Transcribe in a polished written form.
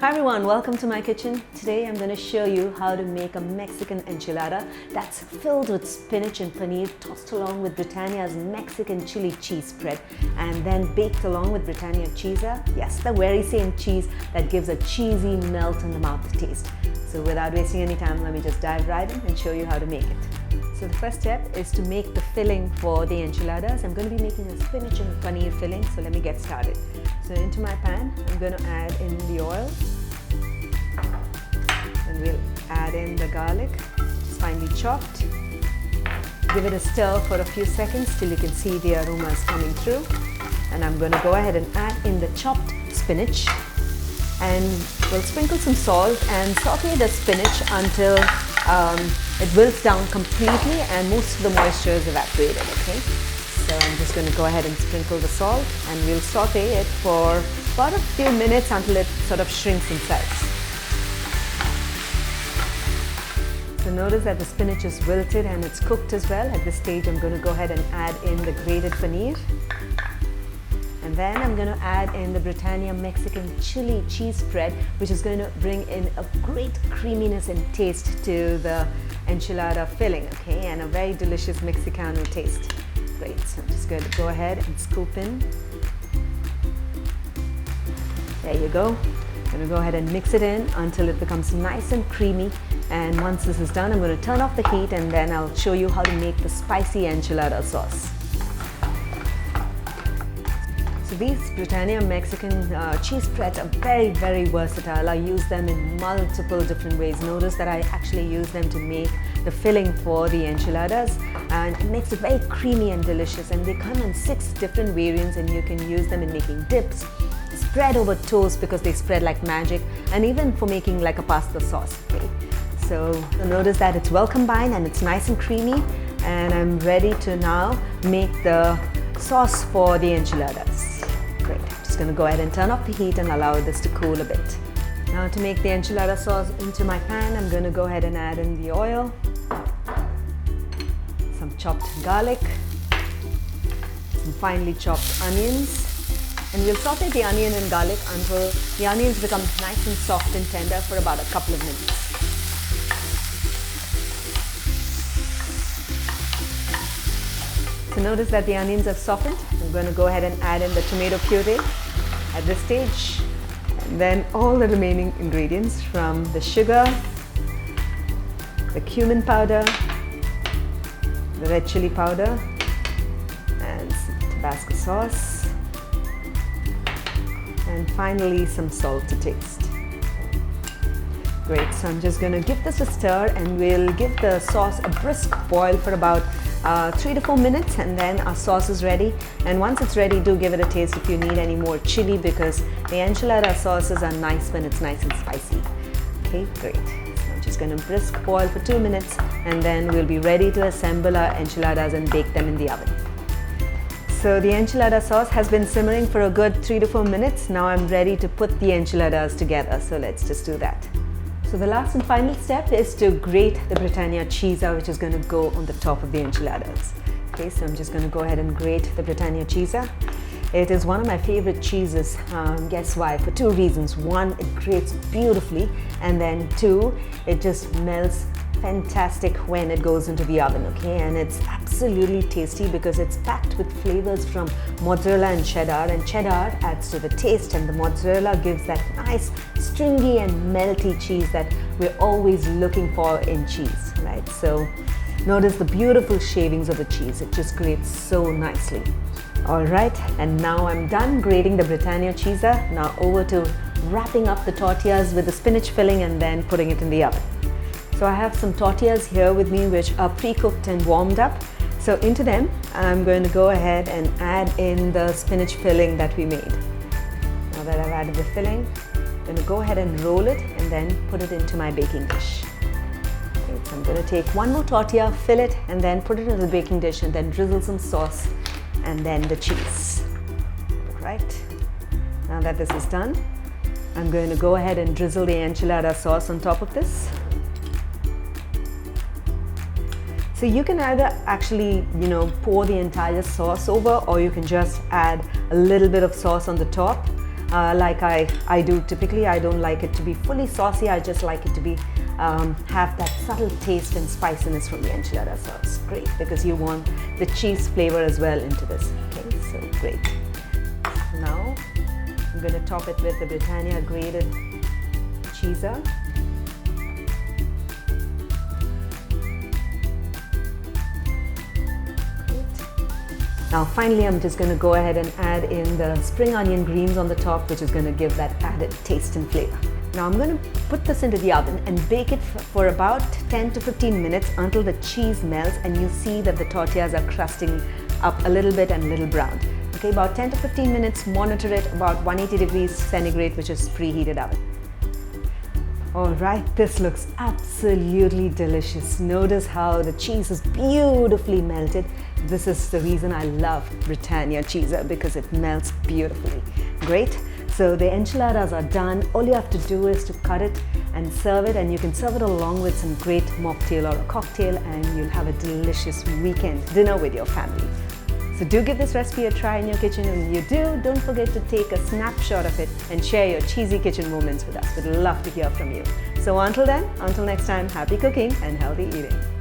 Hi everyone, welcome to my kitchen. Today I'm going to show you how to make a Mexican enchilada that's filled with spinach and paneer tossed along with Britannia's Mexican Chilli cheese spread and then baked along with Britannia cheese. Yes, the very same cheese that gives a cheesy melt in the mouth taste. So without wasting any time, let me just dive right in and show you how to make it. So the first step is to make the filling for the enchiladas. I'm going to be making a spinach and paneer filling, so let me get started. So into my pan, I'm going to add in the oil. And we'll add in the garlic, just finely chopped. Give it a stir for a few seconds till you can see the aromas coming through. And I'm going to go ahead and add in the chopped spinach. And we'll sprinkle some salt and saute the spinach until it wilts down completely and most of the moisture is evaporated, okay? So I'm just going to go ahead and sprinkle the salt and we'll saute it for about a few minutes until it sort of shrinks in size. So notice that the spinach is wilted and it's cooked as well. At this stage I'm going to go ahead and add in the grated paneer. And then I'm going to add in the Britannia Mexican Chilli cheese spread, which is going to bring in a great creaminess and taste to the enchilada filling, okay, and a very delicious Mexicano taste. Great, so I'm just going to go ahead and scoop in. There you go. I'm going to go ahead and mix it in until it becomes nice and creamy. And once this is done, I'm going to turn off the heat and then I'll show you how to make the spicy enchilada sauce. So these Britannia Mexican cheese spreads are very, very versatile. I use them in multiple different ways. Notice that I actually use them to make the filling for the enchiladas, and it makes it very creamy and delicious. And they come in 6 different variants and you can use them in making dips, spread over toast because they spread like magic, and even for making like a pasta sauce. Okay? So notice that it's well combined and it's nice and creamy, and I'm ready to now make the sauce for the enchiladas. Great, I'm just going to go ahead and turn off the heat and allow this to cool a bit. Now to make the enchilada sauce into my pan, I'm going to go ahead and add in the oil, some chopped garlic, some finely chopped onions, and we'll saute the onion and garlic until the onions become nice and soft and tender for about a couple of minutes. So notice that the onions have softened. I'm going to go ahead and add in the tomato puree at this stage, and then all the remaining ingredients from the sugar, the cumin powder, the red chili powder, and some Tabasco sauce, and finally some salt to taste. Great, so I'm just going to give this a stir and we'll give the sauce a brisk boil for about 3 to 4 minutes, and then our sauce is ready. And once it's ready, do give it a taste if you need any more chili, because the enchilada sauces are nice when it's nice and spicy. Okay, great. So I'm just going to brisk boil for 2 minutes and then we'll be ready to assemble our enchiladas and bake them in the oven. So the enchilada sauce has been simmering for a good 3 to 4 minutes. Now I'm ready to put the enchiladas together. So let's just do that. So the last and final step is to grate the Britannia cheese, which is going to go on the top of the enchiladas. Okay, so I'm just going to go ahead and grate the Britannia cheese. It is one of my favorite cheeses. Guess why? For 2 reasons. 1, it grates beautifully, and then 2, it just melts fantastic when it goes into the oven, okay? And it's absolutely tasty because it's packed with flavors from mozzarella and cheddar adds to the taste, and the mozzarella gives that nice stringy and melty cheese that we're always looking for in cheese, right? So notice the beautiful shavings of the cheese. It just grates so nicely. All right, and now I'm done grating the Britannia cheese. Now over to wrapping up the tortillas with the spinach filling and then putting it in the oven. So I have some tortillas here with me which are pre-cooked and warmed up. So into them, I'm going to go ahead and add in the spinach filling that we made. Now that I've added the filling, I'm going to go ahead and roll it and then put it into my baking dish. Okay, so I'm going to take 1 more tortilla, fill it, and then put it in the baking dish and then drizzle some sauce and then the cheese. Right. Now that this is done, I'm going to go ahead and drizzle the enchilada sauce on top of this. So you can either actually, pour the entire sauce over, or you can just add a little bit of sauce on the top. like I do typically. I don't like it to be fully saucy. I just like it to be have that subtle taste and spiciness from the enchilada sauce. Great, because you want the cheese flavor as well into this. Okay, so great. Now I'm going to top it with the Britannia grated cheese. Now finally, I'm just going to go ahead and add in the spring onion greens on the top, which is going to give that added taste and flavor. Now I'm going to put this into the oven and bake it for about 10 to 15 minutes until the cheese melts and you see that the tortillas are crusting up a little bit and a little browned. Okay, about 10 to 15 minutes, monitor it about 180 degrees centigrade, which is preheated oven. All right, this looks absolutely delicious. Notice how the cheese is beautifully melted. This is the reason I love Britannia cheese, because it melts beautifully. Great. So the enchiladas are done. All you have to do is to cut it and serve it, and you can serve it along with some great mocktail or a cocktail, and you'll have a delicious weekend dinner with your family. So do give this recipe a try in your kitchen, and when you do, don't forget to take a snapshot of it and share your cheesy kitchen moments with us. We'd love to hear from you. So until then, until next time, happy cooking and healthy eating.